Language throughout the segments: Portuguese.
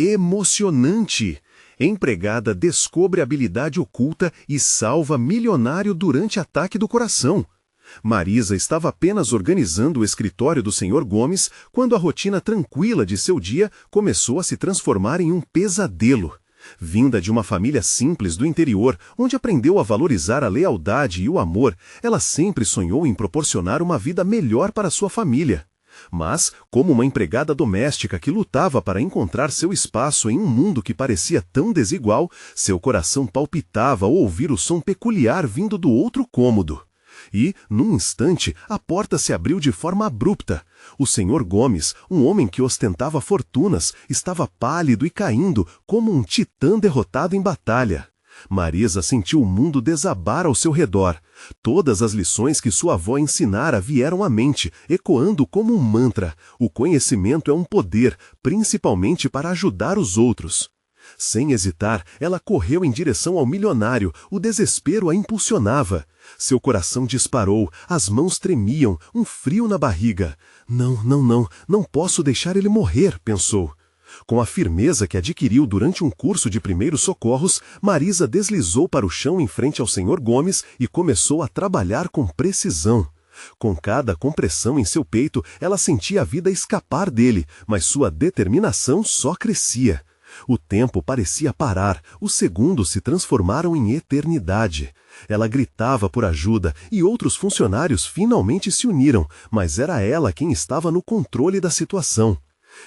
Emocionante! Empregada descobre habilidade oculta e salva milionário durante ataque do coração. Marisa estava apenas organizando o escritório do Sr. Gomes quando a rotina tranquila de seu dia começou a se transformar em um pesadelo. Vinda de uma família simples do interior, onde aprendeu a valorizar a lealdade e o amor, ela sempre sonhou em proporcionar uma vida melhor para sua família. Mas, como uma empregada doméstica que lutava para encontrar seu espaço em um mundo que parecia tão desigual, seu coração palpitava ao ouvir o som peculiar vindo do outro cômodo. E, num instante, a porta se abriu de forma abrupta. O Sr. Gomes, um homem que ostentava fortunas, estava pálido e caindo, como um titã derrotado em batalha. Marisa sentiu o mundo desabar ao seu redor. Todas as lições que sua avó ensinara vieram à mente, ecoando como um mantra. O conhecimento é um poder, principalmente para ajudar os outros. Sem hesitar, ela correu em direção ao milionário, o desespero a impulsionava. Seu coração disparou, as mãos tremiam, um frio na barriga. Não posso deixar ele morrer, pensou. Com a firmeza que adquiriu durante um curso de primeiros socorros, Marisa deslizou para o chão em frente ao Sr. Gomes e começou a trabalhar com precisão. Com cada compressão em seu peito, ela sentia a vida escapar dele, mas sua determinação só crescia. O tempo parecia parar, os segundos se transformaram em eternidade. Ela gritava por ajuda e outros funcionários finalmente se uniram, mas era ela quem estava no controle da situação.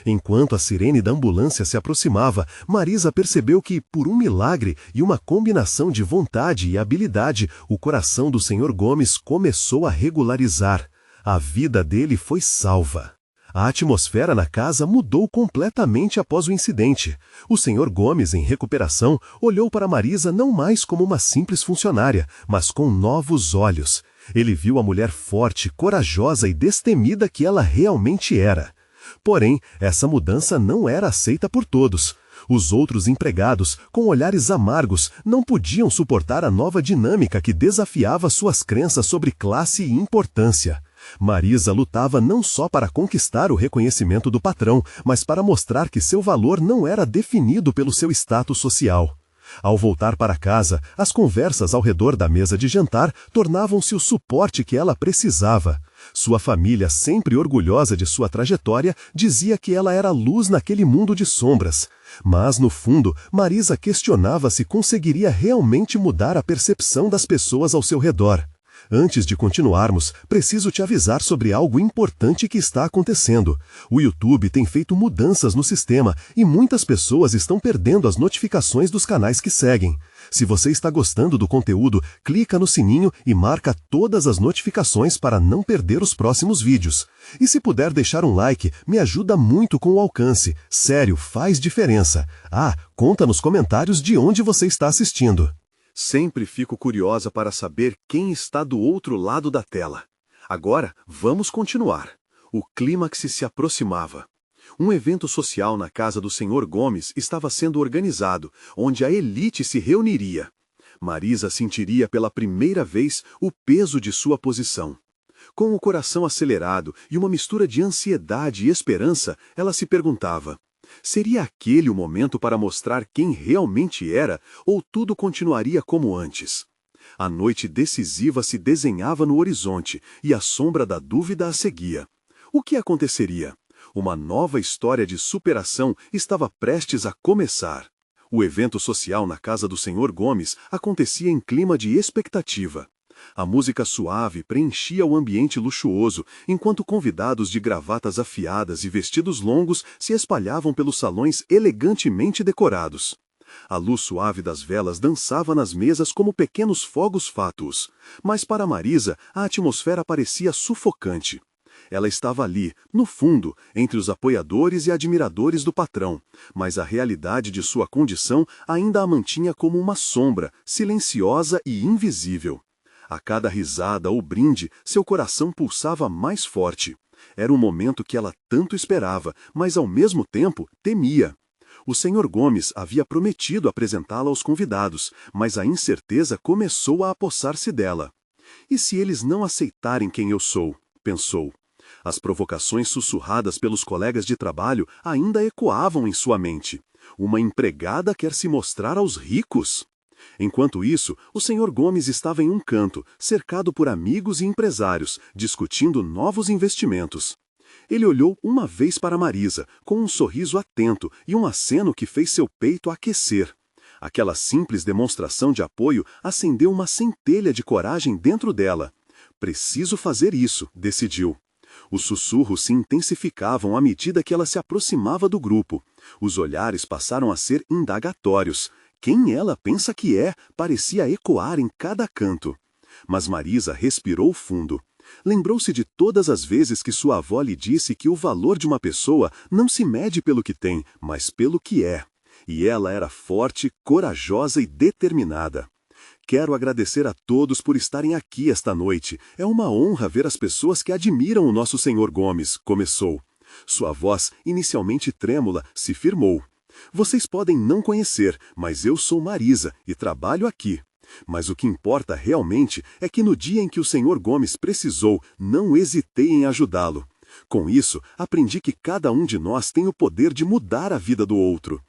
Enquanto a sirene da ambulância se aproximava, Marisa percebeu que, por um milagre e uma combinação de vontade e habilidade, o coração do Sr. Gomes começou a regularizar. A vida dele foi salva. A atmosfera na casa mudou completamente após o incidente. O Sr. Gomes, em recuperação, olhou para Marisa não mais como uma simples funcionária, mas com novos olhos. Ele viu a mulher forte, corajosa e destemida que ela realmente era. Porém, essa mudança não era aceita por todos. Os outros empregados, com olhares amargos, não podiam suportar a nova dinâmica que desafiava suas crenças sobre classe e importância. Marisa lutava não só para conquistar o reconhecimento do patrão, mas para mostrar que seu valor não era definido pelo seu status social. Ao voltar para casa, as conversas ao redor da mesa de jantar tornavam-se o suporte que ela precisava. Sua família, sempre orgulhosa de sua trajetória, dizia que ela era luz naquele mundo de sombras. Mas, no fundo, Marisa questionava se conseguiria realmente mudar a percepção das pessoas ao seu redor. Antes de continuarmos, preciso te avisar sobre algo importante que está acontecendo. O YouTube tem feito mudanças no sistema e muitas pessoas estão perdendo as notificações dos canais que seguem. Se você está gostando do conteúdo, clica no sininho e marca todas as notificações para não perder os próximos vídeos. E se puder deixar um like, me ajuda muito com o alcance. Sério, faz diferença. Conta nos comentários de onde você está assistindo. Sempre fico curiosa para saber quem está do outro lado da tela. Agora, vamos continuar. O clímax se aproximava. Um evento social na casa do Sr. Gomes estava sendo organizado, onde a elite se reuniria. Marisa sentiria pela primeira vez o peso de sua posição. Com o coração acelerado e uma mistura de ansiedade e esperança, ela se perguntava: seria aquele o momento para mostrar quem realmente era, ou tudo continuaria como antes? A noite decisiva se desenhava no horizonte e a sombra da dúvida a seguia. O que aconteceria? Uma nova história de superação estava prestes a começar. O evento social na casa do Sr. Gomes acontecia em clima de expectativa. A música suave preenchia o ambiente luxuoso, enquanto convidados de gravatas afiadas e vestidos longos se espalhavam pelos salões elegantemente decorados. A luz suave das velas dançava nas mesas como pequenos fogos fátuos, mas para Marisa a atmosfera parecia sufocante. Ela estava ali, no fundo, entre os apoiadores e admiradores do patrão, mas a realidade de sua condição ainda a mantinha como uma sombra, silenciosa e invisível. A cada risada ou brinde, seu coração pulsava mais forte. Era um momento que ela tanto esperava, mas ao mesmo tempo temia. O Sr. Gomes havia prometido apresentá-la aos convidados, mas a incerteza começou a apossar-se dela. E se eles não aceitarem quem eu sou? Pensou. As provocações sussurradas pelos colegas de trabalho ainda ecoavam em sua mente. Uma empregada quer se mostrar aos ricos? Enquanto isso, o Sr. Gomes estava em um canto, cercado por amigos e empresários, discutindo novos investimentos. Ele olhou uma vez para Marisa, com um sorriso atento e um aceno que fez seu peito aquecer. Aquela simples demonstração de apoio acendeu uma centelha de coragem dentro dela. Preciso fazer isso, decidiu. Os sussurros se intensificavam à medida que ela se aproximava do grupo. Os olhares passaram a ser indagatórios. Quem ela pensa que é, parecia ecoar em cada canto. Mas Marisa respirou fundo. Lembrou-se de todas as vezes que sua avó lhe disse que o valor de uma pessoa não se mede pelo que tem, mas pelo que é. E ela era forte, corajosa e determinada. Quero agradecer a todos por estarem aqui esta noite. É uma honra ver as pessoas que admiram o nosso Sr. Gomes, começou. Sua voz, inicialmente trêmula, se firmou. Vocês podem não conhecer, mas eu sou Marisa e trabalho aqui. Mas o que importa realmente é que no dia em que o Sr. Gomes precisou, não hesitei em ajudá-lo. Com isso, aprendi que cada um de nós tem o poder de mudar a vida do outro.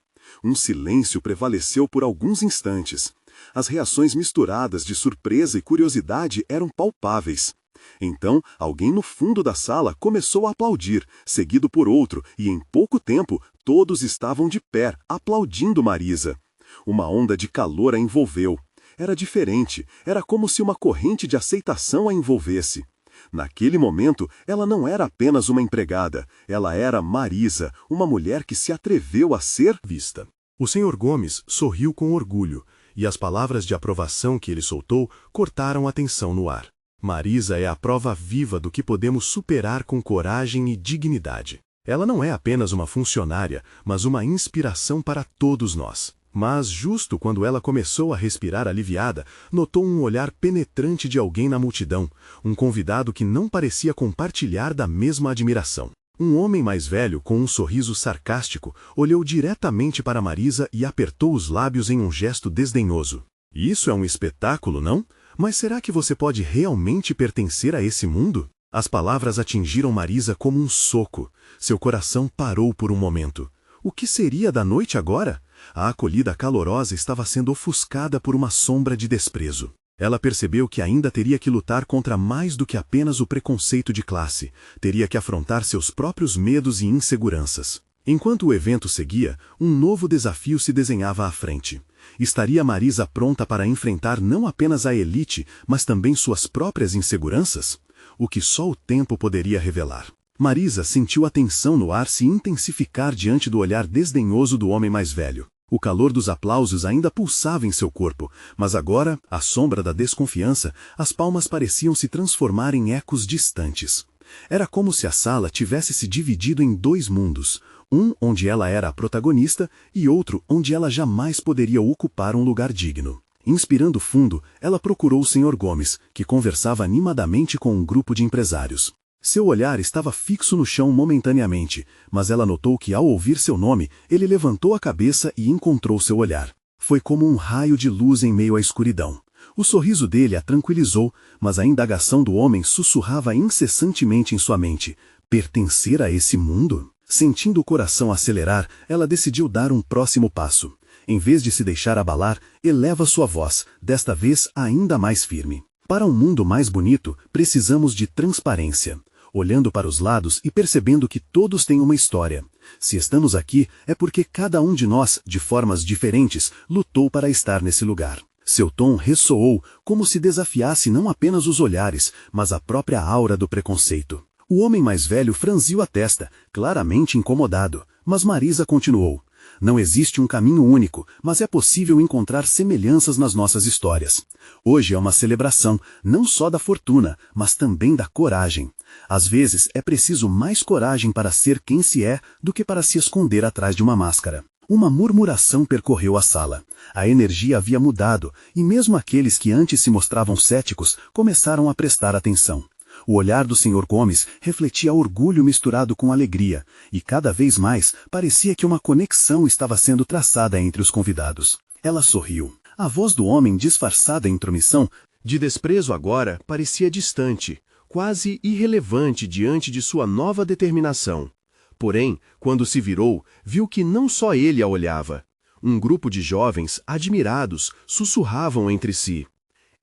Um silêncio prevaleceu por alguns instantes. As reações misturadas de surpresa e curiosidade eram palpáveis. Então, alguém no fundo da sala começou a aplaudir, seguido por outro, e em pouco tempo, todos estavam de pé, aplaudindo Marisa. Uma onda de calor a envolveu. Era diferente, era como se uma corrente de aceitação a envolvesse. Naquele momento, ela não era apenas uma empregada, ela era Marisa, uma mulher que se atreveu a ser vista. O Sr. Gomes sorriu com orgulho, e as palavras de aprovação que ele soltou cortaram a tensão no ar. Marisa é a prova viva do que podemos superar com coragem e dignidade. Ela não é apenas uma funcionária, mas uma inspiração para todos nós. Mas, justo quando ela começou a respirar aliviada, notou um olhar penetrante de alguém na multidão, um convidado que não parecia compartilhar da mesma admiração. Um homem mais velho, com um sorriso sarcástico, olhou diretamente para Marisa e apertou os lábios em um gesto desdenhoso. Isso é um espetáculo, não? Mas será que você pode realmente pertencer a esse mundo? As palavras atingiram Marisa como um soco. Seu coração parou por um momento. O que seria da noite agora? A acolhida calorosa estava sendo ofuscada por uma sombra de desprezo. Ela percebeu que ainda teria que lutar contra mais do que apenas o preconceito de classe. Teria que afrontar seus próprios medos e inseguranças. Enquanto o evento seguia, um novo desafio se desenhava à frente. Estaria Marisa pronta para enfrentar não apenas a elite, mas também suas próprias inseguranças? O que só o tempo poderia revelar. Marisa sentiu a tensão no ar se intensificar diante do olhar desdenhoso do homem mais velho. O calor dos aplausos ainda pulsava em seu corpo, mas agora, à sombra da desconfiança, as palmas pareciam se transformar em ecos distantes. Era como se a sala tivesse se dividido em dois mundos, um onde ela era a protagonista e outro onde ela jamais poderia ocupar um lugar digno. Inspirando fundo, ela procurou o Sr. Gomes, que conversava animadamente com um grupo de empresários. Seu olhar estava fixo no chão momentaneamente, mas ela notou que ao ouvir seu nome, ele levantou a cabeça e encontrou seu olhar. Foi como um raio de luz em meio à escuridão. O sorriso dele a tranquilizou, mas a indagação do homem sussurrava incessantemente em sua mente. Pertencer a esse mundo? Sentindo o coração acelerar, ela decidiu dar um próximo passo. Em vez de se deixar abalar, eleva sua voz, desta vez ainda mais firme. Para um mundo mais bonito, precisamos de transparência. Olhando para os lados e percebendo que todos têm uma história. Se estamos aqui, é porque cada um de nós, de formas diferentes, lutou para estar nesse lugar. Seu tom ressoou, como se desafiasse não apenas os olhares, mas a própria aura do preconceito. O homem mais velho franziu a testa, claramente incomodado, mas Marisa continuou. Não existe um caminho único, mas é possível encontrar semelhanças nas nossas histórias. Hoje é uma celebração, não só da fortuna, mas também da coragem. Às vezes é preciso mais coragem para ser quem se é do que para se esconder atrás de uma máscara. Uma murmuração percorreu a sala. A energia havia mudado, e mesmo aqueles que antes se mostravam céticos começaram a prestar atenção. O olhar do Sr. Gomes refletia orgulho misturado com alegria, e cada vez mais parecia que uma conexão estava sendo traçada entre os convidados. Ela sorriu. A voz do homem, disfarçada em intromissão, de desprezo agora, parecia distante, quase irrelevante diante de sua nova determinação. Porém, quando se virou, viu que não só ele a olhava. Um grupo de jovens, admirados, sussurravam entre si.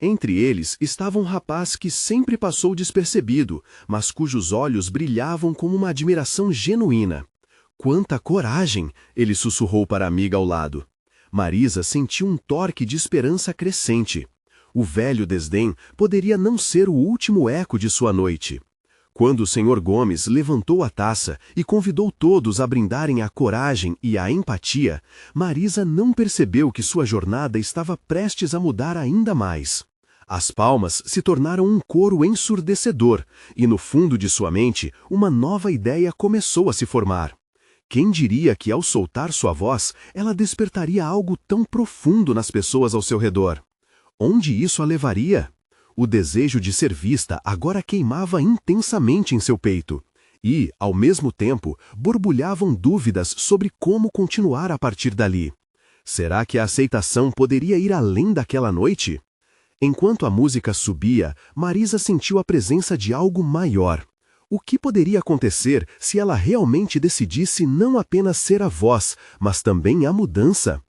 Entre eles estava um rapaz que sempre passou despercebido, mas cujos olhos brilhavam com uma admiração genuína. Quanta coragem! Ele sussurrou para a amiga ao lado. Marisa sentiu um torque de esperança crescente. O velho desdém poderia não ser o último eco de sua noite. Quando o Sr. Gomes levantou a taça e convidou todos a brindarem à coragem e à empatia, Marisa não percebeu que sua jornada estava prestes a mudar ainda mais. As palmas se tornaram um coro ensurdecedor, e no fundo de sua mente, uma nova ideia começou a se formar. Quem diria que, ao soltar sua voz, ela despertaria algo tão profundo nas pessoas ao seu redor? Onde isso a levaria? O desejo de ser vista agora queimava intensamente em seu peito. E, ao mesmo tempo, borbulhavam dúvidas sobre como continuar a partir dali. Será que a aceitação poderia ir além daquela noite? Enquanto a música subia, Marisa sentiu a presença de algo maior. O que poderia acontecer se ela realmente decidisse não apenas ser a voz, mas também a mudança?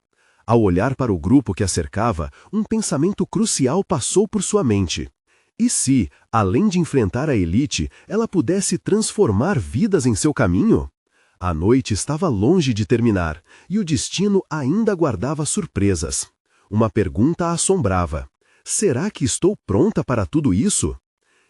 Ao olhar para o grupo que a cercava, um pensamento crucial passou por sua mente. E se, além de enfrentar a elite, ela pudesse transformar vidas em seu caminho? A noite estava longe de terminar, e o destino ainda guardava surpresas. Uma pergunta a assombrava. Será que estou pronta para tudo isso?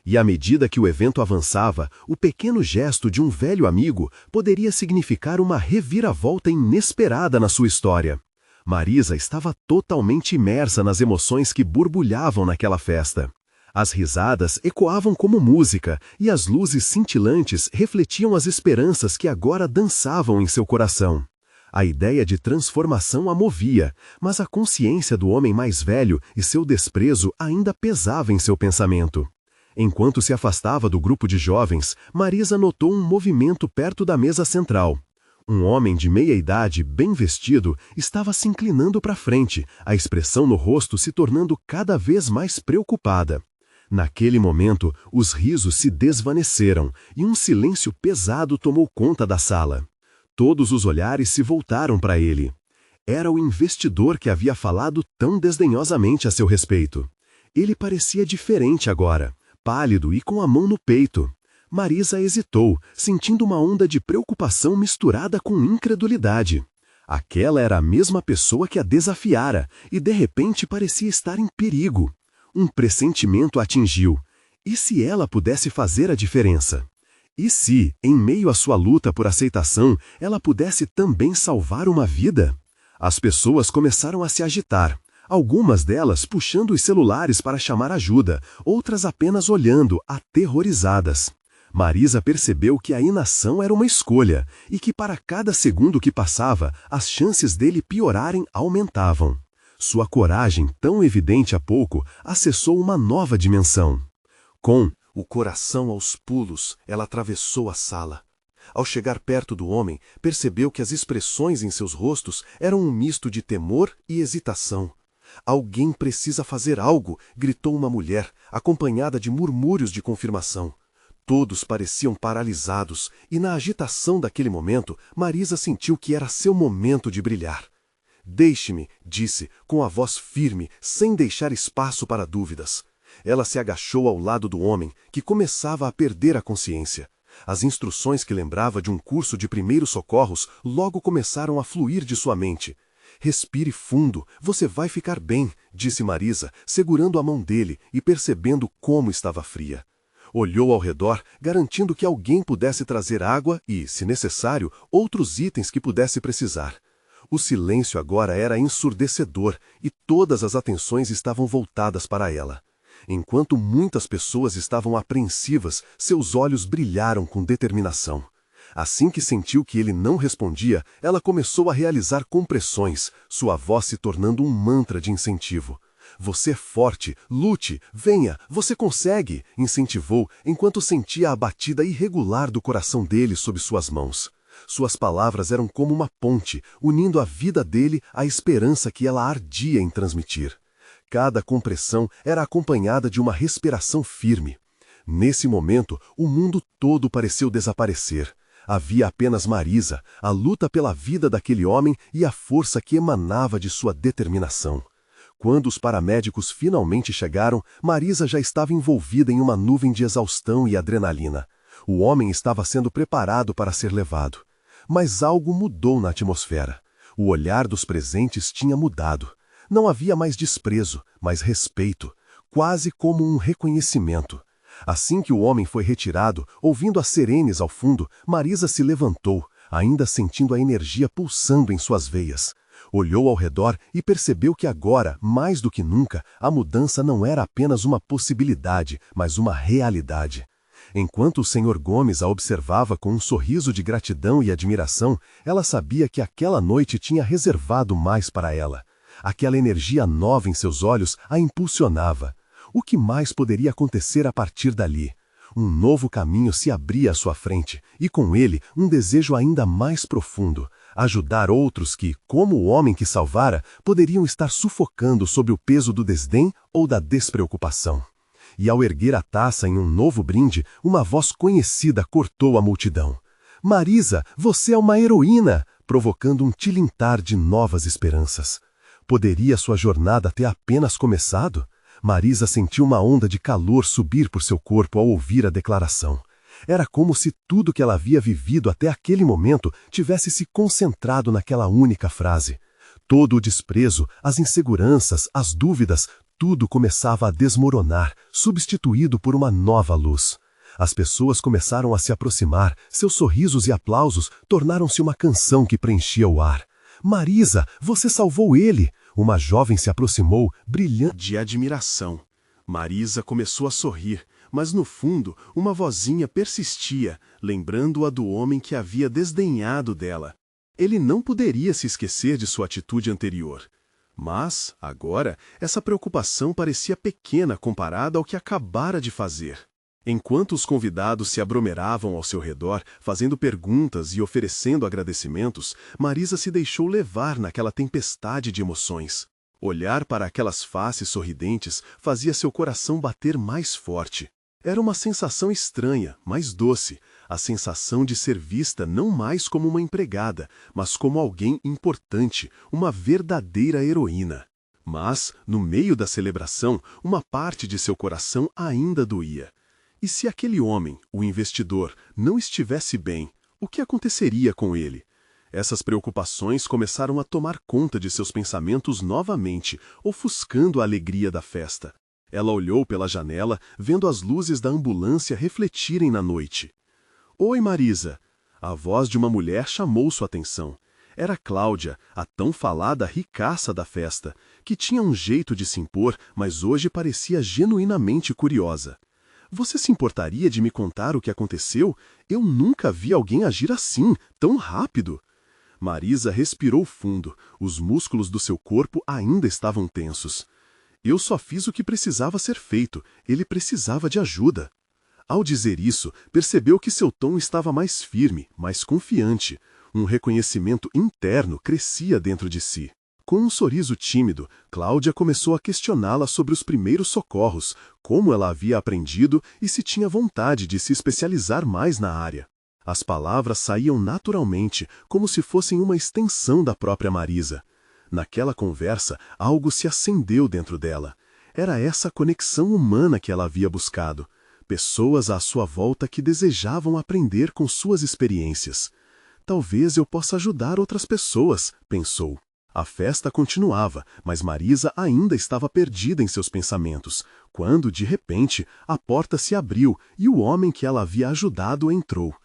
E à medida que o evento avançava, o pequeno gesto de um velho amigo poderia significar uma reviravolta inesperada na sua história. Marisa estava totalmente imersa nas emoções que borbulhavam naquela festa. As risadas ecoavam como música, e as luzes cintilantes refletiam as esperanças que agora dançavam em seu coração. A ideia de transformação a movia, mas a consciência do homem mais velho e seu desprezo ainda pesava em seu pensamento. Enquanto se afastava do grupo de jovens, Marisa notou um movimento perto da mesa central. Um homem de meia-idade, bem vestido, estava se inclinando para frente, a expressão no rosto se tornando cada vez mais preocupada. Naquele momento, os risos se desvaneceram e um silêncio pesado tomou conta da sala. Todos os olhares se voltaram para ele. Era o investidor que havia falado tão desdenhosamente a seu respeito. Ele parecia diferente agora, pálido e com a mão no peito. Marisa hesitou, sentindo uma onda de preocupação misturada com incredulidade. Aquela era a mesma pessoa que a desafiara e de repente parecia estar em perigo. Um pressentimento a atingiu. E se ela pudesse fazer a diferença? E se, em meio à sua luta por aceitação, ela pudesse também salvar uma vida? As pessoas começaram a se agitar. Algumas delas puxando os celulares para chamar ajuda, outras apenas olhando, aterrorizadas. Marisa percebeu que a inação era uma escolha e que para cada segundo que passava, as chances dele piorarem aumentavam. Sua coragem, tão evidente há pouco, acessou uma nova dimensão. Com o coração aos pulos, ela atravessou a sala. Ao chegar perto do homem, percebeu que as expressões em seus rostos eram um misto de temor e hesitação. Alguém precisa fazer algo, gritou uma mulher, acompanhada de murmúrios de confirmação. Todos pareciam paralisados, e na agitação daquele momento, Marisa sentiu que era seu momento de brilhar. Deixe-me, disse, com a voz firme, sem deixar espaço para dúvidas. Ela se agachou ao lado do homem, que começava a perder a consciência. As instruções que lembrava de um curso de primeiros socorros logo começaram a fluir de sua mente. Respire fundo, você vai ficar bem, disse Marisa, segurando a mão dele e percebendo como estava fria. Olhou ao redor, garantindo que alguém pudesse trazer água e, se necessário, outros itens que pudesse precisar. O silêncio agora era ensurdecedor e todas as atenções estavam voltadas para ela. Enquanto muitas pessoas estavam apreensivas, seus olhos brilharam com determinação. Assim que sentiu que ele não respondia, ela começou a realizar compressões, sua voz se tornando um mantra de incentivo. Você é forte, lute, venha, você consegue, incentivou, enquanto sentia a batida irregular do coração dele sob suas mãos. Suas palavras eram como uma ponte, unindo a vida dele à esperança que ela ardia em transmitir. Cada compressão era acompanhada de uma respiração firme. Nesse momento, o mundo todo pareceu desaparecer. Havia apenas Marisa, a luta pela vida daquele homem e a força que emanava de sua determinação. Quando os paramédicos finalmente chegaram, Marisa já estava envolvida em uma nuvem de exaustão e adrenalina. O homem estava sendo preparado para ser levado. Mas algo mudou na atmosfera. O olhar dos presentes tinha mudado. Não havia mais desprezo, mas respeito, quase como um reconhecimento. Assim que o homem foi retirado, ouvindo as sirenes ao fundo, Marisa se levantou, ainda sentindo a energia pulsando em suas veias. Olhou ao redor e percebeu que agora, mais do que nunca, a mudança não era apenas uma possibilidade, mas uma realidade. Enquanto o Sr. Gomes a observava com um sorriso de gratidão e admiração, ela sabia que aquela noite tinha reservado mais para ela. Aquela energia nova em seus olhos a impulsionava. O que mais poderia acontecer a partir dali? Um novo caminho se abria à sua frente, e com ele um desejo ainda mais profundo: ajudar outros que, como o homem que salvara, poderiam estar sufocando sob o peso do desdém ou da despreocupação. E ao erguer a taça em um novo brinde, uma voz conhecida cortou a multidão. Marisa, você é uma heroína! Provocando um tilintar de novas esperanças. Poderia sua jornada ter apenas começado? Marisa sentiu uma onda de calor subir por seu corpo ao ouvir a declaração. Era como se tudo que ela havia vivido até aquele momento tivesse se concentrado naquela única frase. Todo o desprezo, as inseguranças, as dúvidas, tudo começava a desmoronar, substituído por uma nova luz. As pessoas começaram a se aproximar, seus sorrisos e aplausos tornaram-se uma canção que preenchia o ar. Marisa, você salvou ele! Uma jovem se aproximou, brilhante de admiração. Marisa começou a sorrir, mas no fundo uma vozinha persistia, lembrando-a do homem que havia desdenhado dela. Ele não poderia se esquecer de sua atitude anterior. Mas, agora, essa preocupação parecia pequena comparada ao que acabara de fazer. Enquanto os convidados se aglomeravam ao seu redor, fazendo perguntas e oferecendo agradecimentos, Marisa se deixou levar naquela tempestade de emoções. Olhar para aquelas faces sorridentes fazia seu coração bater mais forte. Era uma sensação estranha, mas doce, a sensação de ser vista não mais como uma empregada, mas como alguém importante, uma verdadeira heroína. Mas, no meio da celebração, uma parte de seu coração ainda doía. E se aquele homem, o investidor, não estivesse bem, o que aconteceria com ele? Essas preocupações começaram a tomar conta de seus pensamentos novamente, ofuscando a alegria da festa. Ela olhou pela janela, vendo as luzes da ambulância refletirem na noite. Oi, Marisa! A voz de uma mulher chamou sua atenção. Era Cláudia, a tão falada ricaça da festa, que tinha um jeito de se impor, mas hoje parecia genuinamente curiosa. Você se importaria de me contar o que aconteceu? Eu nunca vi alguém agir assim, tão rápido. Marisa respirou fundo, os músculos do seu corpo ainda estavam tensos. Eu só fiz o que precisava ser feito, ele precisava de ajuda. Ao dizer isso, percebeu que seu tom estava mais firme, mais confiante. Um reconhecimento interno crescia dentro de si. Com um sorriso tímido, Cláudia começou a questioná-la sobre os primeiros socorros, como ela havia aprendido e se tinha vontade de se especializar mais na área. As palavras saíam naturalmente, como se fossem uma extensão da própria Marisa. Naquela conversa, algo se acendeu dentro dela. Era essa conexão humana que ela havia buscado. Pessoas à sua volta que desejavam aprender com suas experiências. Talvez eu possa ajudar outras pessoas, pensou. A festa continuava, mas Marisa ainda estava perdida em seus pensamentos, quando, de repente, a porta se abriu e o homem que ela havia ajudado entrou.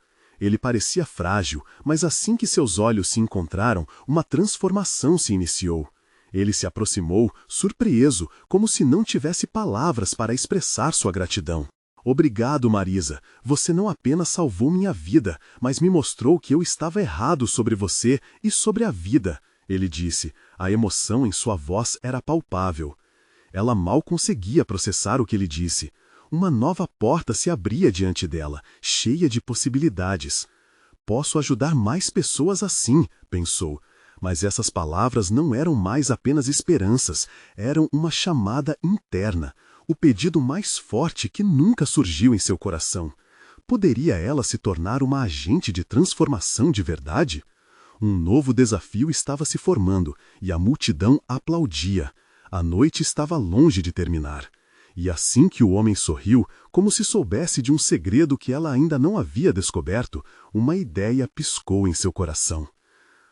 Ele parecia frágil, mas assim que seus olhos se encontraram, uma transformação se iniciou. Ele se aproximou, surpreso, como se não tivesse palavras para expressar sua gratidão. Obrigado, Marisa. Você não apenas salvou minha vida, mas me mostrou que eu estava errado sobre você e sobre a vida. Ele disse. A emoção em sua voz era palpável. Ela mal conseguia processar o que ele disse. Uma nova porta se abria diante dela, cheia de possibilidades. Posso ajudar mais pessoas assim, pensou. Mas essas palavras não eram mais apenas esperanças, eram uma chamada interna, o pedido mais forte que nunca surgiu em seu coração. Poderia ela se tornar uma agente de transformação de verdade? Um novo desafio estava se formando e a multidão aplaudia. A noite estava longe de terminar. E assim que o homem sorriu, como se soubesse de um segredo que ela ainda não havia descoberto, uma ideia piscou em seu coração.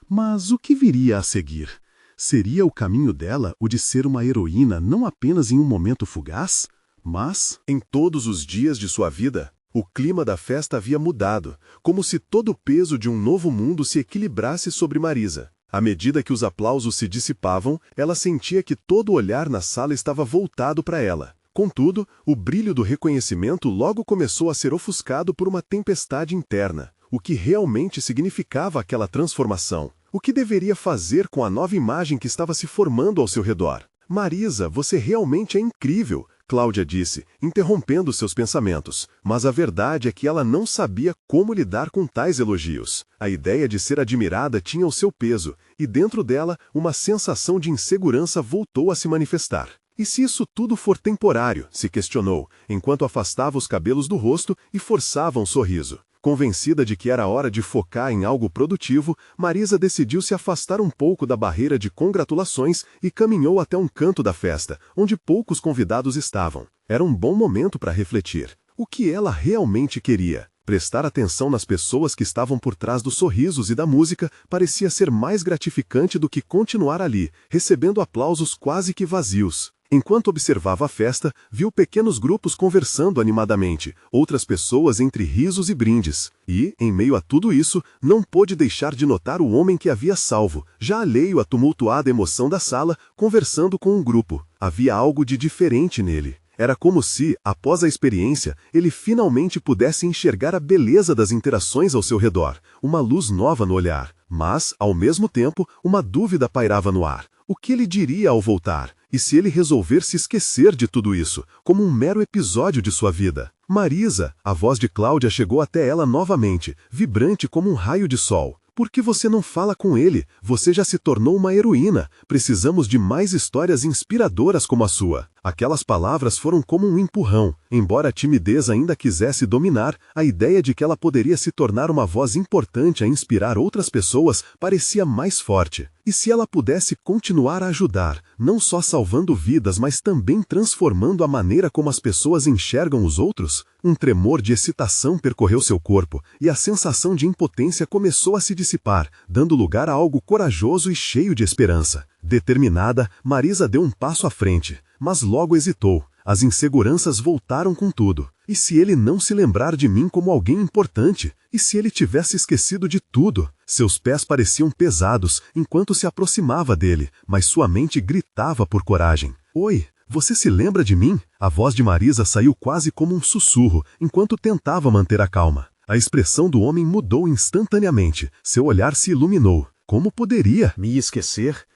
Mas o que viria a seguir? Seria o caminho dela o de ser uma heroína não apenas em um momento fugaz, mas... Em todos os dias de sua vida, o clima da festa havia mudado, como se todo o peso de um novo mundo se equilibrasse sobre Marisa. À medida que os aplausos se dissipavam, ela sentia que todo olhar na sala estava voltado para ela. Contudo, o brilho do reconhecimento logo começou a ser ofuscado por uma tempestade interna. O que realmente significava aquela transformação? O que deveria fazer com a nova imagem que estava se formando ao seu redor? Marisa, você realmente é incrível, Cláudia disse, interrompendo seus pensamentos. Mas a verdade é que ela não sabia como lidar com tais elogios. A ideia de ser admirada tinha o seu peso, e dentro dela, uma sensação de insegurança voltou a se manifestar. E se isso tudo for temporário? Se questionou, enquanto afastava os cabelos do rosto e forçava um sorriso. Convencida de que era hora de focar em algo produtivo, Marisa decidiu se afastar um pouco da barreira de congratulações e caminhou até um canto da festa, onde poucos convidados estavam. Era um bom momento para refletir. O que ela realmente queria? Prestar atenção nas pessoas que estavam por trás dos sorrisos e da música parecia ser mais gratificante do que continuar ali, recebendo aplausos quase que vazios. Enquanto observava a festa, viu pequenos grupos conversando animadamente, outras pessoas entre risos e brindes. E, em meio a tudo isso, não pôde deixar de notar o homem que havia salvo, já alheio à tumultuada emoção da sala, conversando com um grupo. Havia algo de diferente nele. Era como se, após a experiência, ele finalmente pudesse enxergar a beleza das interações ao seu redor, uma luz nova no olhar. Mas, ao mesmo tempo, uma dúvida pairava no ar. O que ele diria ao voltar? E se ele resolver se esquecer de tudo isso, como um mero episódio de sua vida? Marisa, a voz de Cláudia chegou até ela novamente, vibrante como um raio de sol. Por que você não fala com ele? Você já se tornou uma heroína. Precisamos de mais histórias inspiradoras como a sua. Aquelas palavras foram como um empurrão. Embora a timidez ainda quisesse dominar, a ideia de que ela poderia se tornar uma voz importante a inspirar outras pessoas parecia mais forte. E se ela pudesse continuar a ajudar, não só salvando vidas, mas também transformando a maneira como as pessoas enxergam os outros? Um tremor de excitação percorreu seu corpo, e a sensação de impotência começou a se dissipar, dando lugar a algo corajoso e cheio de esperança. Determinada, Marisa deu um passo à frente, mas logo hesitou. As inseguranças voltaram com tudo. E se ele não se lembrar de mim como alguém importante? E se ele tivesse esquecido de tudo? Seus pés pareciam pesados enquanto se aproximava dele, mas sua mente gritava por coragem. Oi, você se lembra de mim? A voz de Marisa saiu quase como um sussurro, enquanto tentava manter a calma. A expressão do homem mudou instantaneamente. Seu olhar se iluminou. Como poderia? Me esquecer?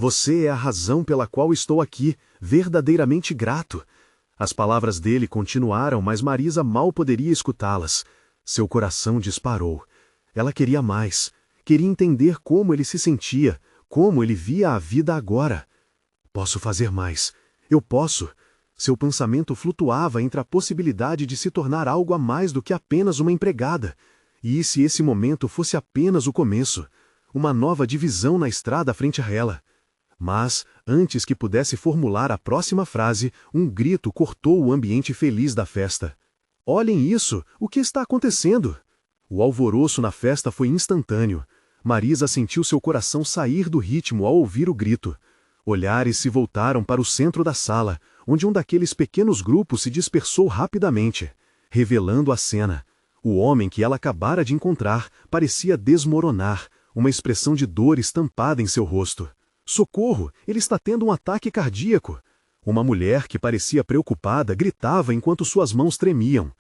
Você é a razão pela qual estou aqui, verdadeiramente grato. As palavras dele continuaram, mas Marisa mal poderia escutá-las. Seu coração disparou. Ela queria mais. Queria entender como ele se sentia, como ele via a vida agora. Posso fazer mais. Eu posso. Seu pensamento flutuava entre a possibilidade de se tornar algo a mais do que apenas uma empregada. E se esse momento fosse apenas o começo? Uma nova divisão na estrada frente a ela. Mas, antes que pudesse formular a próxima frase, um grito cortou o ambiente feliz da festa. Olhem isso! O que está acontecendo? O alvoroço na festa foi instantâneo. Marisa sentiu seu coração sair do ritmo ao ouvir o grito. Olhares se voltaram para o centro da sala, onde um daqueles pequenos grupos se dispersou rapidamente, revelando a cena. O homem que ela acabara de encontrar parecia desmoronar, uma expressão de dor estampada em seu rosto. Socorro! Ele está tendo um ataque cardíaco! Uma mulher que parecia preocupada gritava enquanto suas mãos tremiam.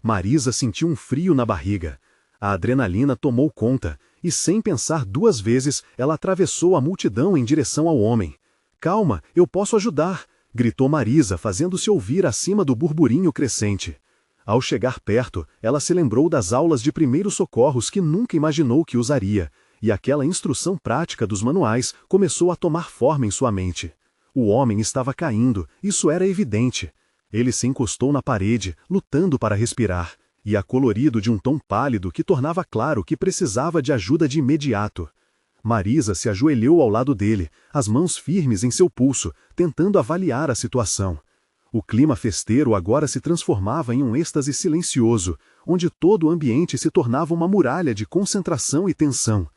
Marisa sentiu um frio na barriga. A adrenalina tomou conta, e sem pensar duas vezes, ela atravessou a multidão em direção ao homem. Calma, eu posso ajudar! Gritou Marisa, fazendo-se ouvir acima do burburinho crescente. Ao chegar perto, ela se lembrou das aulas de primeiros socorros que nunca imaginou que usaria, e aquela instrução prática dos manuais começou a tomar forma em sua mente. O homem estava caindo, isso era evidente. Ele se encostou na parede, lutando para respirar, e acolorido de um tom pálido que tornava claro que precisava de ajuda de imediato. Marisa se ajoelhou ao lado dele, as mãos firmes em seu pulso, tentando avaliar a situação. O clima festeiro agora se transformava em um êxtase silencioso, onde todo o ambiente se tornava uma muralha de concentração e tensão.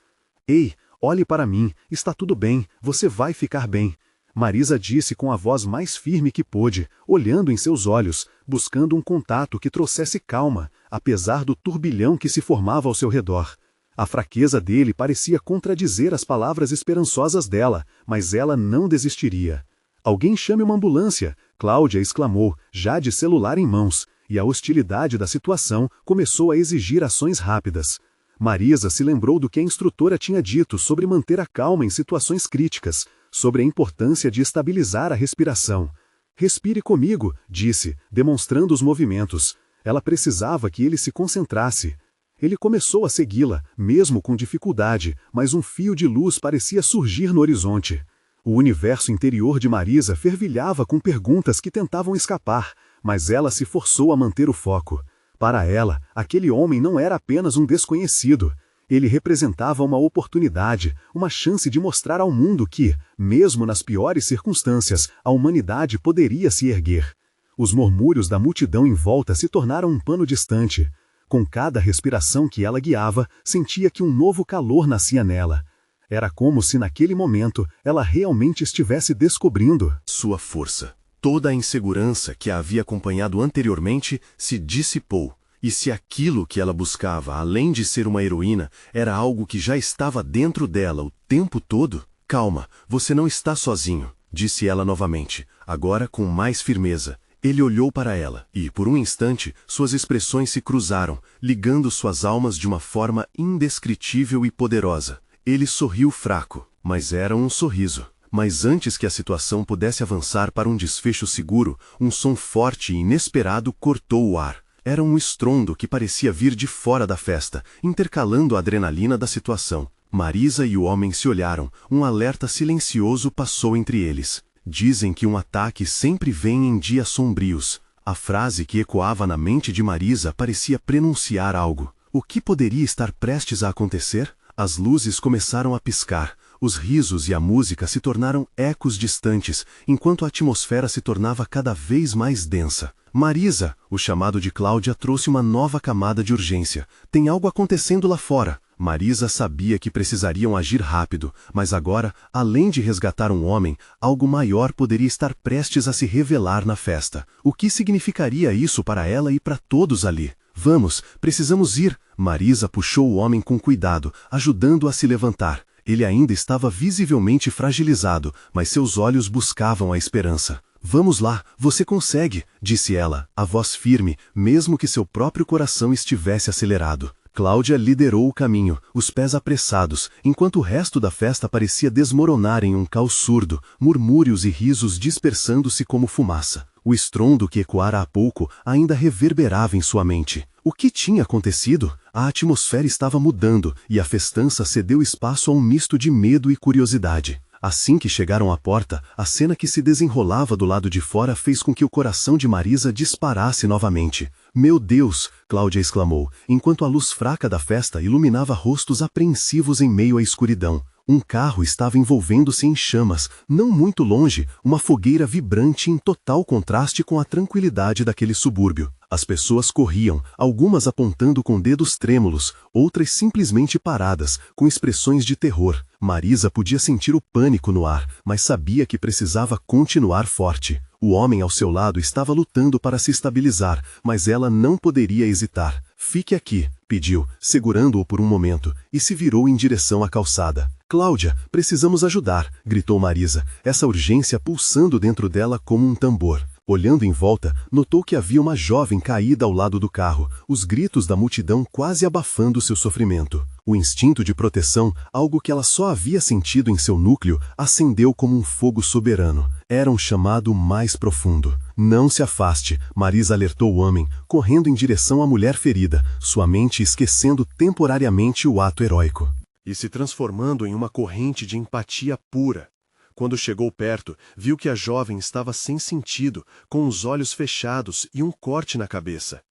Ei, olhe para mim, está tudo bem, você vai ficar bem. Marisa disse com a voz mais firme que pôde, olhando em seus olhos, buscando um contato que trouxesse calma, apesar do turbilhão que se formava ao seu redor. A fraqueza dele parecia contradizer as palavras esperançosas dela, mas ela não desistiria. Alguém chame uma ambulância, Cláudia exclamou, já de celular em mãos, e a hostilidade da situação começou a exigir ações rápidas. Marisa se lembrou do que a instrutora tinha dito sobre manter a calma em situações críticas, sobre a importância de estabilizar a respiração. Respire comigo, disse, demonstrando os movimentos. Ela precisava que ele se concentrasse. Ele começou a segui-la, mesmo com dificuldade, mas um fio de luz parecia surgir no horizonte. O universo interior de Marisa fervilhava com perguntas que tentavam escapar, mas ela se forçou a manter o foco. Para ela, aquele homem não era apenas um desconhecido. Ele representava uma oportunidade, uma chance de mostrar ao mundo que, mesmo nas piores circunstâncias, a humanidade poderia se erguer. Os murmúrios da multidão em volta se tornaram um pano distante. Com cada respiração que ela guiava, sentia que um novo calor nascia nela. Era como se naquele momento ela realmente estivesse descobrindo sua força. Toda a insegurança que a havia acompanhado anteriormente se dissipou. E se aquilo que ela buscava, além de ser uma heroína, era algo que já estava dentro dela o tempo todo? Calma, você não está sozinho, disse ela novamente, agora com mais firmeza. Ele olhou para ela, e, por um instante, suas expressões se cruzaram, ligando suas almas de uma forma indescritível e poderosa. Ele sorriu fraco, mas era um sorriso. Mas antes que a situação pudesse avançar para um desfecho seguro, um som forte e inesperado cortou o ar. Era um estrondo que parecia vir de fora da festa, intercalando a adrenalina da situação. Marisa e o homem se olharam, um alerta silencioso passou entre eles. Dizem que um ataque sempre vem em dias sombrios. A frase que ecoava na mente de Marisa parecia prenunciar algo. O que poderia estar prestes a acontecer? As luzes começaram a piscar. Os risos e a música se tornaram ecos distantes, enquanto a atmosfera se tornava cada vez mais densa. Marisa, o chamado de Cláudia trouxe uma nova camada de urgência. Tem algo acontecendo lá fora. Marisa sabia que precisariam agir rápido, mas agora, além de resgatar um homem, algo maior poderia estar prestes a se revelar na festa. O que significaria isso para ela e para todos ali? Vamos, precisamos ir. Marisa puxou o homem com cuidado, ajudando-o a se levantar. Ele ainda estava visivelmente fragilizado, mas seus olhos buscavam a esperança. Vamos lá, você consegue, disse ela, a voz firme, mesmo que seu próprio coração estivesse acelerado. Cláudia liderou o caminho, os pés apressados, enquanto o resto da festa parecia desmoronar em um caos surdo, murmúrios e risos dispersando-se como fumaça. O estrondo que ecoara há pouco ainda reverberava em sua mente. O que tinha acontecido? A atmosfera estava mudando e a festança cedeu espaço a um misto de medo e curiosidade. Assim que chegaram à porta, a cena que se desenrolava do lado de fora fez com que o coração de Marisa disparasse novamente. Meu Deus! Cláudia exclamou, enquanto a luz fraca da festa iluminava rostos apreensivos em meio à escuridão. Um carro estava envolvendo-se em chamas, não muito longe, uma fogueira vibrante em total contraste com a tranquilidade daquele subúrbio. As pessoas corriam, algumas apontando com dedos trêmulos, outras simplesmente paradas, com expressões de terror. Marisa podia sentir o pânico no ar, mas sabia que precisava continuar forte. O homem ao seu lado estava lutando para se estabilizar, mas ela não poderia hesitar. Fique aqui, pediu, segurando-o por um momento, e se virou em direção à calçada. Cláudia, precisamos ajudar, gritou Marisa, essa urgência pulsando dentro dela como um tambor. Olhando em volta, notou que havia uma jovem caída ao lado do carro, os gritos da multidão quase abafando seu sofrimento. O instinto de proteção, algo que ela só havia sentido em seu núcleo, acendeu como um fogo soberano. Era um chamado mais profundo. Não se afaste, Marisa alertou o homem, correndo em direção à mulher ferida, sua mente esquecendo temporariamente o ato heróico. E se transformando em uma corrente de empatia pura. Quando chegou perto, viu que a jovem estava sem sentido, com os olhos fechados e um corte na cabeça.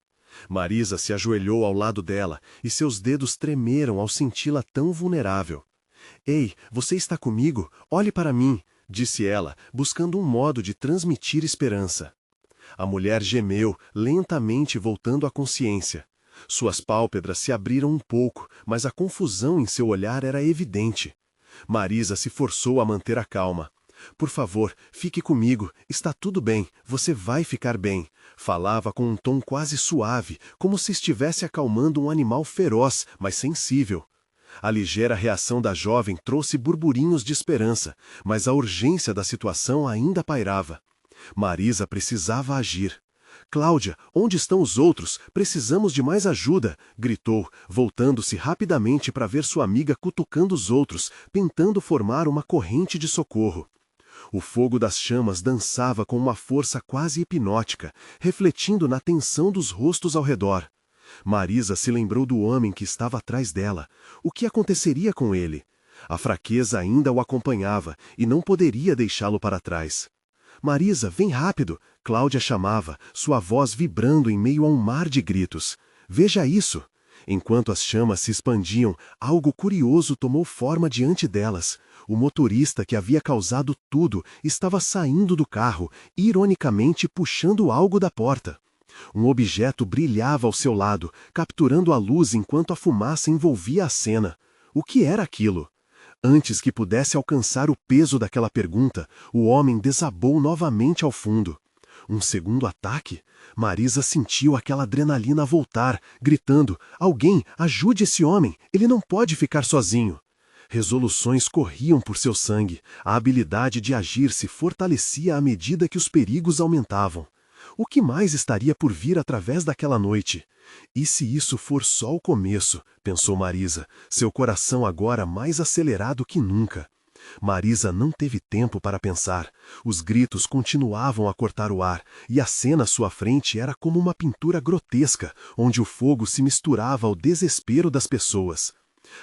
Marisa se ajoelhou ao lado dela e seus dedos tremeram ao senti-la tão vulnerável. Ei, você está comigo? Olhe para mim, disse ela, buscando um modo de transmitir esperança. A mulher gemeu, lentamente voltando à consciência. Suas pálpebras se abriram um pouco, mas a confusão em seu olhar era evidente. Marisa se forçou a manter a calma. Por favor, fique comigo, está tudo bem, você vai ficar bem. Falava com um tom quase suave, como se estivesse acalmando um animal feroz, mas sensível. A ligeira reação da jovem trouxe burburinhos de esperança, mas a urgência da situação ainda pairava. Marisa precisava agir. Cláudia, onde estão os outros? Precisamos de mais ajuda, gritou, voltando-se rapidamente para ver sua amiga cutucando os outros, tentando formar uma corrente de socorro. O fogo das chamas dançava com uma força quase hipnótica, refletindo na tensão dos rostos ao redor. Marisa se lembrou do homem que estava atrás dela. O que aconteceria com ele? A fraqueza ainda o acompanhava e não poderia deixá-lo para trás. Marisa, vem rápido! Cláudia chamava, sua voz vibrando em meio a um mar de gritos. Veja isso! Enquanto as chamas se expandiam, algo curioso tomou forma diante delas. O motorista que havia causado tudo estava saindo do carro, ironicamente puxando algo da porta. Um objeto brilhava ao seu lado, capturando a luz enquanto a fumaça envolvia a cena. O que era aquilo? Antes que pudesse alcançar o peso daquela pergunta, o homem desabou novamente ao fundo. Um segundo ataque? Marisa sentiu aquela adrenalina voltar, gritando, alguém, ajude esse homem, ele não pode ficar sozinho. Resoluções corriam por seu sangue, a habilidade de agir se fortalecia à medida que os perigos aumentavam. O que mais estaria por vir através daquela noite? E se isso for só o começo, pensou Marisa, seu coração agora mais acelerado que nunca. Marisa não teve tempo para pensar. Os gritos continuavam a cortar o ar, e a cena à sua frente era como uma pintura grotesca, onde o fogo se misturava ao desespero das pessoas.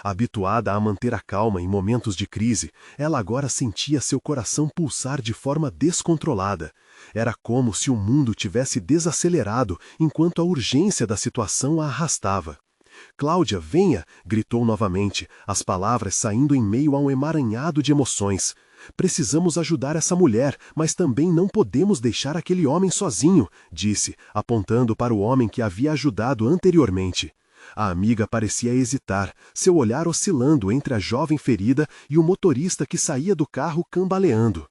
Habituada a manter a calma em momentos de crise, ela agora sentia seu coração pulsar de forma descontrolada. Era como se o mundo tivesse desacelerado enquanto a urgência da situação a arrastava. Cláudia, venha! Gritou novamente, as palavras saindo em meio a um emaranhado de emoções. Precisamos ajudar essa mulher, mas também não podemos deixar aquele homem sozinho, disse, apontando para o homem que havia ajudado anteriormente. A amiga parecia hesitar, seu olhar oscilando entre a jovem ferida e o motorista que saía do carro cambaleando.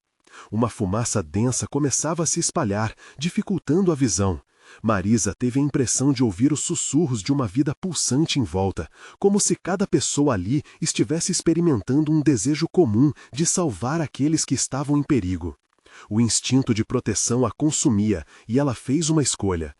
Uma fumaça densa começava a se espalhar, dificultando a visão. Marisa teve a impressão de ouvir os sussurros de uma vida pulsante em volta, como se cada pessoa ali estivesse experimentando um desejo comum de salvar aqueles que estavam em perigo. O instinto de proteção a consumia e ela fez uma escolha.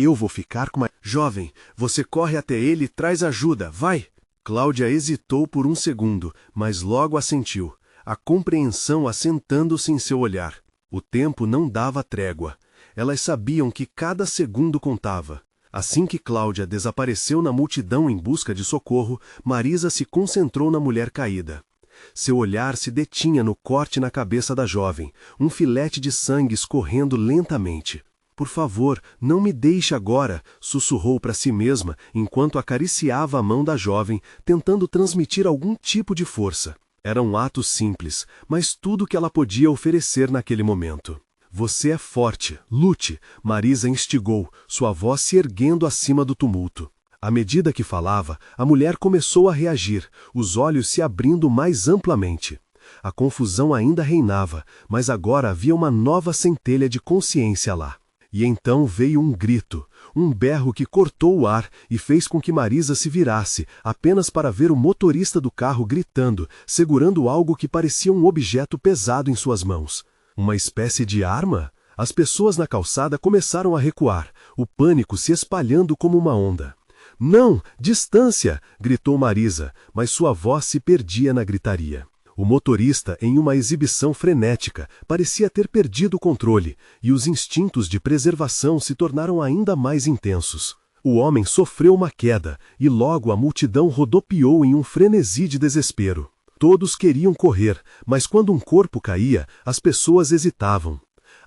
Eu vou ficar com a... Jovem, você corre até ele e traz ajuda, vai! Cláudia hesitou por um segundo, mas logo assentiu, a compreensão assentando-se em seu olhar. O tempo não dava trégua. Elas sabiam que cada segundo contava. Assim que Cláudia desapareceu na multidão em busca de socorro, Marisa se concentrou na mulher caída. Seu olhar se detinha no corte na cabeça da jovem, um filete de sangue escorrendo lentamente. Por favor, não me deixe agora, sussurrou para si mesma, enquanto acariciava a mão da jovem, tentando transmitir algum tipo de força. Era um ato simples, mas tudo que ela podia oferecer naquele momento. Você é forte, lute, Marisa instigou, sua voz se erguendo acima do tumulto. À medida que falava, a mulher começou a reagir, os olhos se abrindo mais amplamente. A confusão ainda reinava, mas agora havia uma nova centelha de consciência lá. E então veio um grito, um berro que cortou o ar e fez com que Marisa se virasse, apenas para ver o motorista do carro gritando, segurando algo que parecia um objeto pesado em suas mãos. Uma espécie de arma? As pessoas na calçada começaram a recuar, o pânico se espalhando como uma onda. Não! Distância! Gritou Marisa, mas sua voz se perdia na gritaria. O motorista, em uma exibição frenética, parecia ter perdido o controle, e os instintos de preservação se tornaram ainda mais intensos. O homem sofreu uma queda, e logo a multidão rodopiou em um frenesi de desespero. Todos queriam correr, mas quando um corpo caía, as pessoas hesitavam.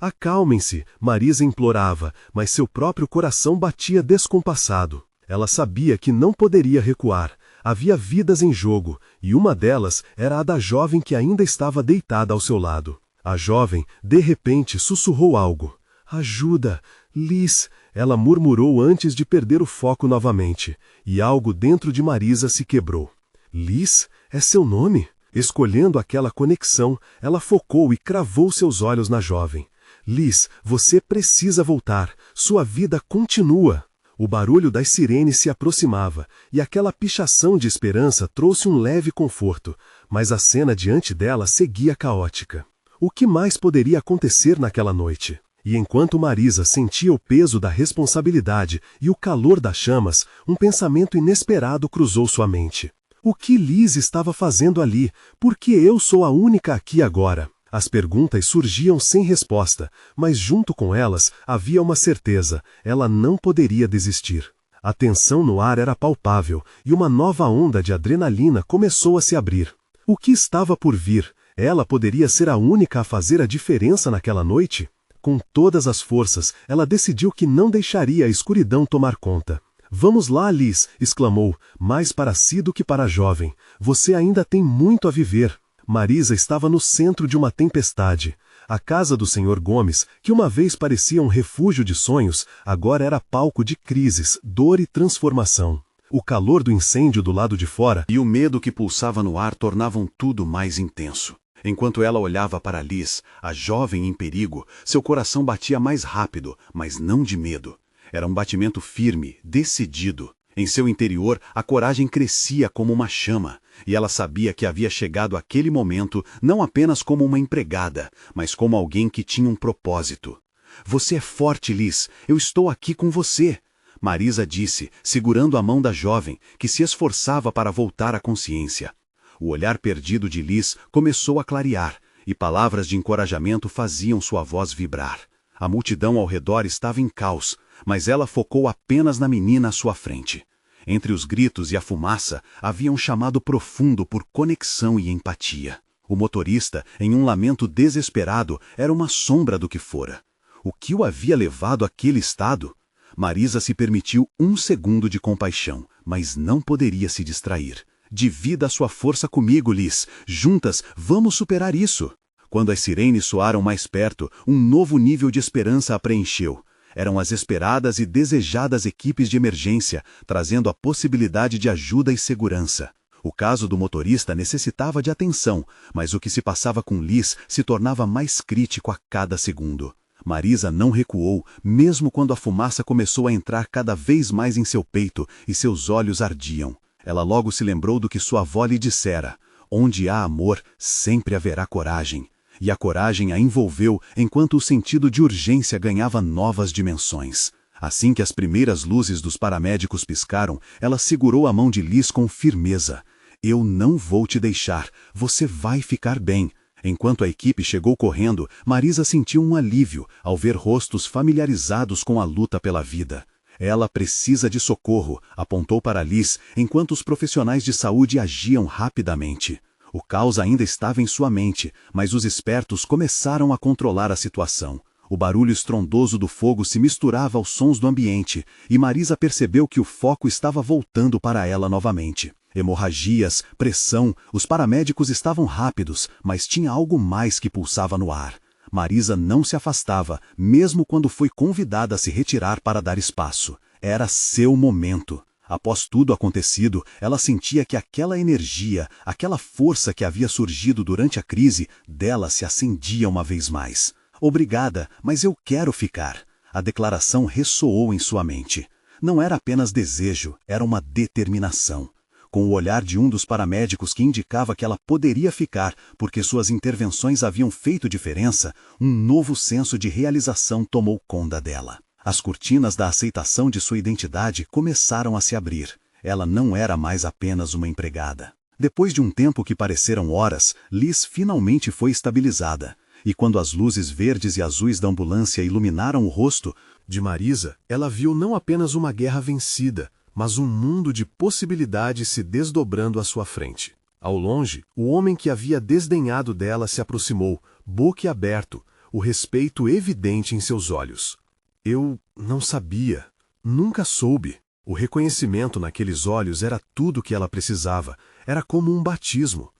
Acalmem-se, Marisa implorava, mas seu próprio coração batia descompassado. Ela sabia que não poderia recuar. Havia vidas em jogo, e uma delas era a da jovem que ainda estava deitada ao seu lado. A jovem, de repente, sussurrou algo. Ajuda, Liz, ela murmurou antes de perder o foco novamente, e algo dentro de Marisa se quebrou. Liz? É seu nome? Escolhendo aquela conexão, ela focou e cravou seus olhos na jovem. Liz, você precisa voltar. Sua vida continua. O barulho das sirenes se aproximava, e aquela pichação de esperança trouxe um leve conforto, mas a cena diante dela seguia caótica. O que mais poderia acontecer naquela noite? E enquanto Marisa sentia o peso da responsabilidade e o calor das chamas, um pensamento inesperado cruzou sua mente. O que Liz estava fazendo ali? Por que eu sou a única aqui agora? As perguntas surgiam sem resposta, mas junto com elas havia uma certeza: ela não poderia desistir. A tensão no ar era palpável, e uma nova onda de adrenalina começou a se abrir. O que estava por vir? Ela poderia ser a única a fazer a diferença naquela noite? Com todas as forças, ela decidiu que não deixaria a escuridão tomar conta. Vamos lá, Liz, exclamou, mais para si do que para a jovem. Você ainda tem muito a viver. Marisa estava no centro de uma tempestade. A casa do Sr. Gomes, que uma vez parecia um refúgio de sonhos, agora era palco de crises, dor e transformação. O calor do incêndio do lado de fora e o medo que pulsava no ar tornavam tudo mais intenso. Enquanto ela olhava para Liz, a jovem em perigo, seu coração batia mais rápido, mas não de medo. Era um batimento firme, decidido. Em seu interior, a coragem crescia como uma chama, e ela sabia que havia chegado aquele momento não apenas como uma empregada, mas como alguém que tinha um propósito. Você é forte, Liz. Eu estou aqui com você, Marisa disse, segurando a mão da jovem, que se esforçava para voltar à consciência. O olhar perdido de Liz começou a clarear, e palavras de encorajamento faziam sua voz vibrar. A multidão ao redor estava em caos, mas ela focou apenas na menina à sua frente. Entre os gritos e a fumaça, havia um chamado profundo por conexão e empatia. O motorista, em um lamento desesperado, era uma sombra do que fora. O que o havia levado àquele estado? Marisa se permitiu um segundo de compaixão, mas não poderia se distrair. Divida a sua força comigo, Liz. Juntas, vamos superar isso. Quando as sirenes soaram mais perto, um novo nível de esperança a preencheu. Eram as esperadas e desejadas equipes de emergência, trazendo a possibilidade de ajuda e segurança. O caso do motorista necessitava de atenção, mas o que se passava com Liz se tornava mais crítico a cada segundo. Marisa não recuou, mesmo quando a fumaça começou a entrar cada vez mais em seu peito e seus olhos ardiam. Ela logo se lembrou do que sua avó lhe dissera: onde há amor, sempre haverá coragem. E a coragem a envolveu enquanto o sentido de urgência ganhava novas dimensões. Assim que as primeiras luzes dos paramédicos piscaram, ela segurou a mão de Liz com firmeza. Eu não vou te deixar, você vai ficar bem. Enquanto a equipe chegou correndo, Marisa sentiu um alívio ao ver rostos familiarizados com a luta pela vida. Ela precisa de socorro, apontou para Liz, enquanto os profissionais de saúde agiam rapidamente. O caos ainda estava em sua mente, mas os espertos começaram a controlar a situação. O barulho estrondoso do fogo se misturava aos sons do ambiente, e Marisa percebeu que o foco estava voltando para ela novamente. Hemorragias, pressão, os paramédicos estavam rápidos, mas tinha algo mais que pulsava no ar. Marisa não se afastava, mesmo quando foi convidada a se retirar para dar espaço. Era seu momento. Após tudo acontecido, ela sentia que aquela energia, aquela força que havia surgido durante a crise, dela se acendia uma vez mais. Obrigada, mas eu quero ficar. A declaração ressoou em sua mente. Não era apenas desejo, era uma determinação. Com o olhar de um dos paramédicos que indicava que ela poderia ficar porque suas intervenções haviam feito diferença, um novo senso de realização tomou conta dela. As cortinas da aceitação de sua identidade começaram a se abrir. Ela não era mais apenas uma empregada. Depois de um tempo que pareceram horas, Liz finalmente foi estabilizada. E quando as luzes verdes e azuis da ambulância iluminaram o rosto de Marisa, ela viu não apenas uma guerra vencida, mas um mundo de possibilidades se desdobrando à sua frente. Ao longe, o homem que havia desdenhado dela se aproximou, boquiaberto, o respeito evidente em seus olhos. Eu não sabia, nunca soube. O reconhecimento naqueles olhos era tudo o que ela precisava, era como um batismo.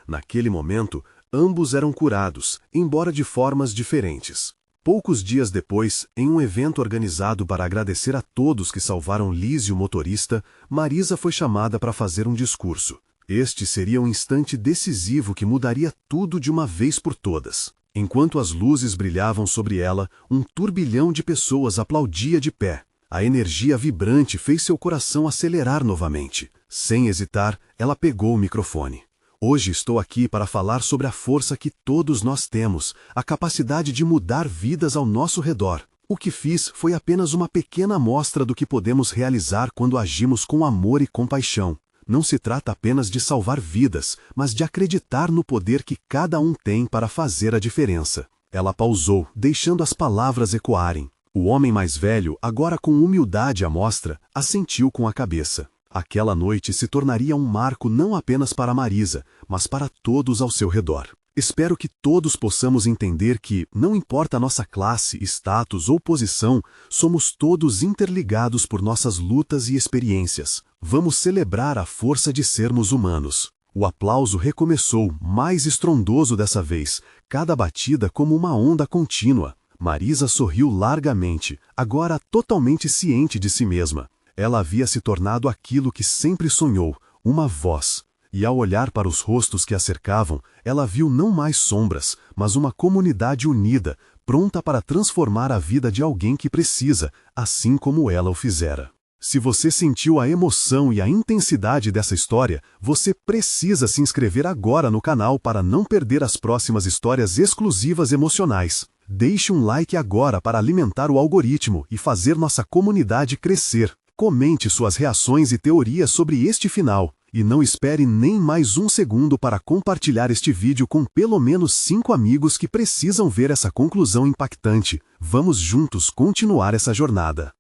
Naquele momento, ambos eram curados, embora de formas diferentes. Poucos dias depois, em um evento organizado para agradecer a todos que salvaram Liz, o motorista, Marisa foi chamada para fazer um discurso. Este seria um instante decisivo que mudaria tudo de uma vez por todas. Enquanto as luzes brilhavam sobre ela, um turbilhão de pessoas aplaudia de pé. A energia vibrante fez seu coração acelerar novamente. Sem hesitar, ela pegou o microfone. Hoje estou aqui para falar sobre a força que todos nós temos, a capacidade de mudar vidas ao nosso redor. O que fiz foi apenas uma pequena amostra do que podemos realizar quando agimos com amor e compaixão. Não se trata apenas de salvar vidas, mas de acreditar no poder que cada um tem para fazer a diferença. Ela pausou, deixando as palavras ecoarem. O homem mais velho, agora com humildade à mostra, assentiu com a cabeça. Aquela noite se tornaria um marco não apenas para Marisa, mas para todos ao seu redor. Espero que todos possamos entender que, não importa a nossa classe, status ou posição, somos todos interligados por nossas lutas e experiências. Vamos celebrar a força de sermos humanos. O aplauso recomeçou, mais estrondoso dessa vez, cada batida como uma onda contínua. Marisa sorriu largamente, agora totalmente ciente de si mesma. Ela havia se tornado aquilo que sempre sonhou, uma voz. E ao olhar para os rostos que a cercavam, ela viu não mais sombras, mas uma comunidade unida, pronta para transformar a vida de alguém que precisa, assim como ela o fizera. Se você sentiu a emoção e a intensidade dessa história, você precisa se inscrever agora no canal para não perder as próximas histórias exclusivas emocionais. Deixe um like agora para alimentar o algoritmo e fazer nossa comunidade crescer. Comente suas reações e teorias sobre este final. E não espere nem mais um segundo para compartilhar este vídeo com pelo menos 5 amigos que precisam ver essa conclusão impactante. Vamos juntos continuar essa jornada.